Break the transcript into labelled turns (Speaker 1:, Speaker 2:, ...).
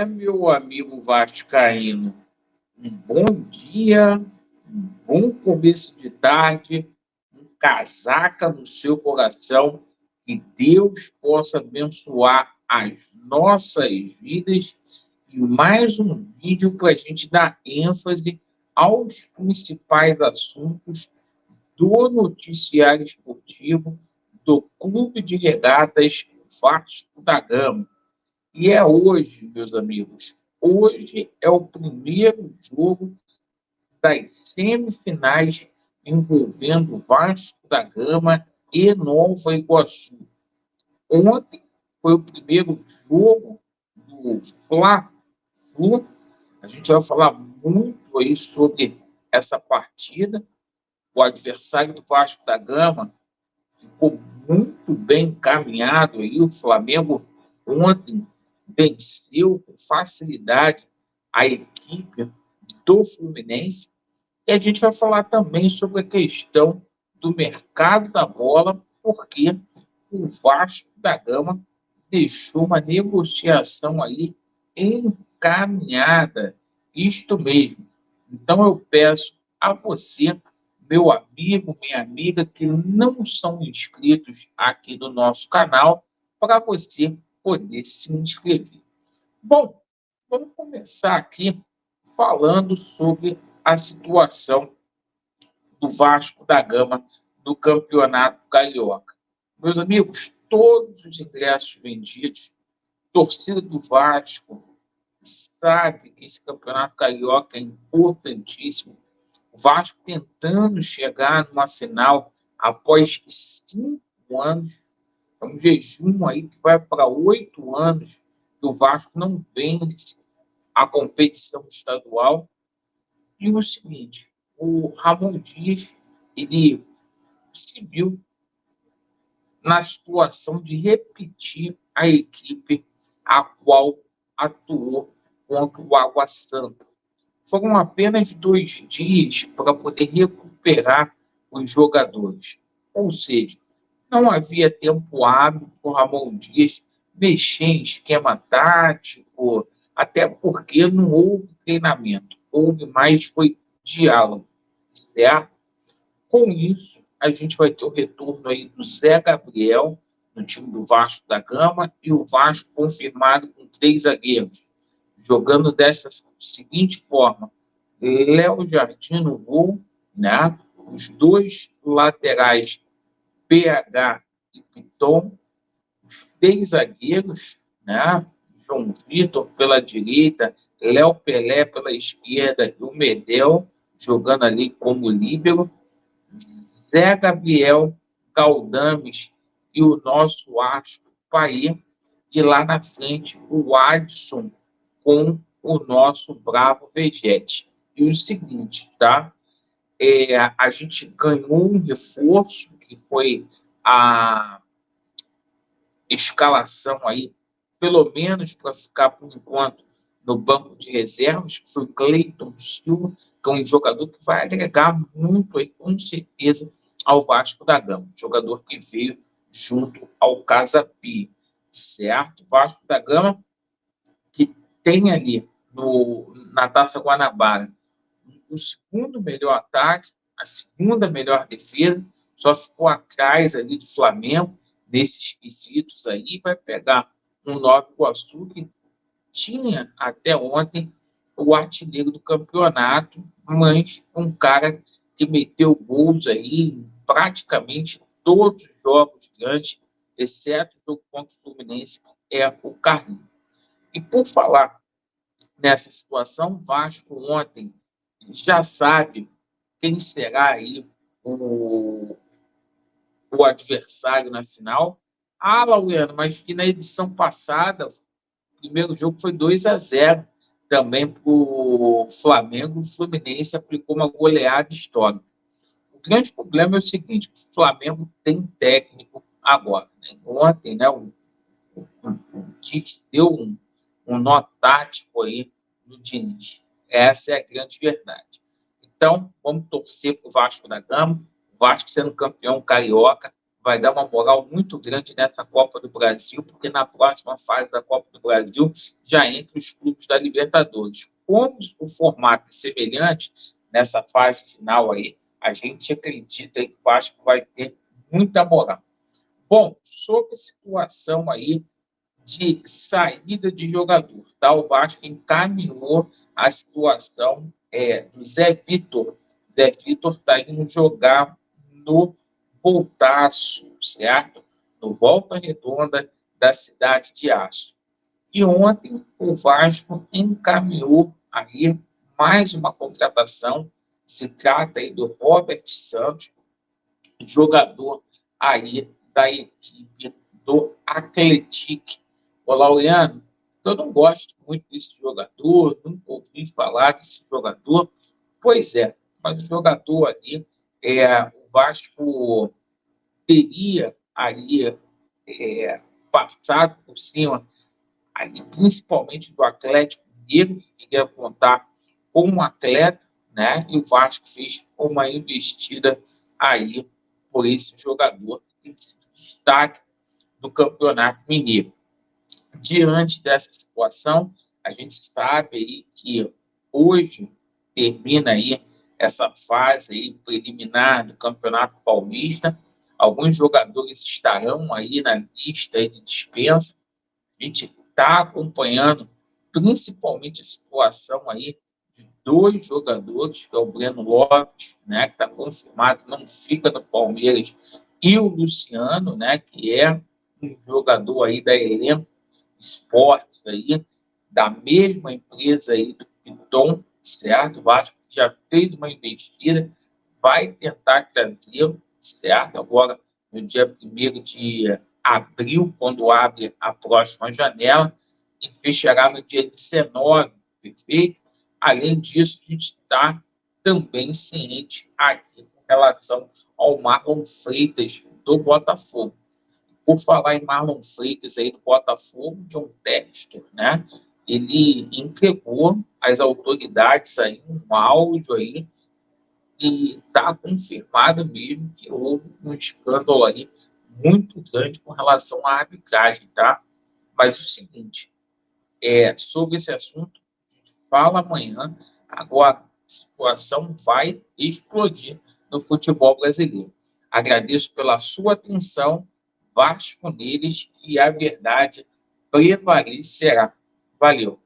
Speaker 1: Meu amigo vascaíno, um bom dia, um bom começo de tarde, um casaca no seu coração, que Deus possa abençoar as nossas vidas e mais um vídeo para a gente dar ênfase aos principais assuntos do noticiário esportivo do Clube de Regatas Vasco da Gama. E é hoje, meus amigos. Hoje é o primeiro jogo das semifinais envolvendo Vasco da Gama e Nova Iguaçu. Ontem foi o primeiro jogo do Fla-Flu. A gente vai falar muito aí sobre essa partida. O adversário do Vasco da Gama ficou muito bem encaminhado aí. O Flamengo ontem venceu com facilidade a equipe do Fluminense. E a gente vai falar também sobre a questão do mercado da bola, porque o Vasco da Gama deixou uma negociação aí encaminhada. Isto mesmo. Então eu peço a você, meu amigo, minha amiga, que não são inscritos aqui no nosso canal, para você poder se inscrever. Bom, vamos começar aqui falando sobre a situação do Vasco da Gama no Campeonato Carioca. Meus amigos, todos os ingressos vendidos, torcida do Vasco sabe que esse Campeonato Carioca é importantíssimo. O Vasco tentando chegar numa final após 5 anos, é um jejum aí que vai para 8 anos que o Vasco não vence a competição estadual. E o seguinte, o Ramon Dias, ele se viu na situação de repetir a equipe a qual atuou contra o Água Santa. Foram apenas 2 dias para poder recuperar os jogadores. Ou seja, não havia tempo hábil para o Ramon Dias mexer em esquema tático, até porque não houve treinamento. Houve mais, foi diálogo, certo? Com isso, a gente vai ter o retorno aí do Zé Gabriel, no time do Vasco da Gama, e o Vasco confirmado com 3 zagueiros, jogando desta seguinte forma: Léo Jardim no gol, né? Os 2 laterais, PH e Piton, os 3 zagueiros, né? João Vitor pela direita, Léo Pelé pela esquerda e o Medel jogando ali como líbero, Zé Gabriel, Galdames e o nosso Astro Paê, e lá na frente o Adson com o nosso Bravo Vegete. E o seguinte, tá? A gente ganhou um reforço, que foi a escalação aí, pelo menos para ficar por enquanto no banco de reservas, que foi o Cleiton Silva, que é um jogador que vai agregar muito aí, com certeza, ao Vasco da Gama. Jogador que veio junto ao Casa Pia, certo? Vasco da Gama, que tem ali na Taça Guanabara o segundo melhor ataque, a segunda melhor defesa, só ficou atrás ali do Flamengo, nesses quesitos aí, vai pegar um Nova Iguaçu que tinha até ontem o artilheiro do campeonato, mas um cara que meteu gols aí em praticamente todos os jogos grandes, exceto o jogo contra o Fluminense, é o Carlinhos. E por falar nessa situação, Vasco ontem já sabe quem será aí o adversário na final. Ah, Laureano, mas que na edição passada, o primeiro jogo foi 2-0 também para o Flamengo. O Fluminense aplicou uma goleada histórica. O grande problema é o seguinte: o Flamengo tem técnico agora, né? Ontem, né, o Tite deu um nó tático aí no Diniz. Essa é a grande verdade. Então, vamos torcer para o Vasco da Gama, o Vasco sendo campeão carioca, vai dar uma moral muito grande nessa Copa do Brasil, porque na próxima fase da Copa do Brasil já entra os clubes da Libertadores. Como o formato é semelhante nessa fase final aí, a gente acredita que o Vasco vai ter muita moral. Bom, sobre a situação aí de saída de jogador, tá? O Vasco encaminhou a situação do Zé Vitor. Zé Vitor está indo jogar no Voltaço, certo? No Volta Redonda da cidade de Aço. E ontem o Vasco encaminhou aí mais uma contratação. Se trata aí do Robert Santos, jogador aí da equipe do Atlético. Ô, Laureano, eu não gosto muito desse jogador, nunca ouvi falar desse jogador. Pois é, mas o jogador ali, o Vasco teria ali passado por cima, ali, principalmente do Atlético Mineiro, que queria contar com um atleta, né? E o Vasco fez uma investida aí por esse jogador que tem sido destaque no Campeonato Mineiro. Diante dessa situação, a gente sabe aí que hoje termina aí essa fase aí preliminar do Campeonato Paulista. Alguns jogadores estarão aí na lista aí de dispensa. A gente está acompanhando principalmente a situação aí de dois jogadores, que é o Breno Lopes, né, que está confirmado, não fica no Palmeiras, e o Luciano, né, que é um jogador aí da Elenco Esportes aí, da mesma empresa aí do Piton, certo? O Vasco já fez uma investida, vai tentar trazê-lo, certo? Agora, no dia 1º de abril, quando abre a próxima janela, e fechará no dia 19, perfeito? Além disso, a gente está também ciente aqui com relação ao Marlon Freitas do Botafogo. Por falar em Marlon Freitas aí do Botafogo, John Textor, né? Ele entregou às autoridades aí um áudio aí e está confirmado mesmo que houve um escândalo aí muito grande com relação à arbitragem, tá? Mas o seguinte, sobre esse assunto, a gente fala amanhã. Agora, a situação vai explodir no futebol brasileiro. Agradeço pela sua atenção. Vasco neles e a verdade prevalecerá. Valeu.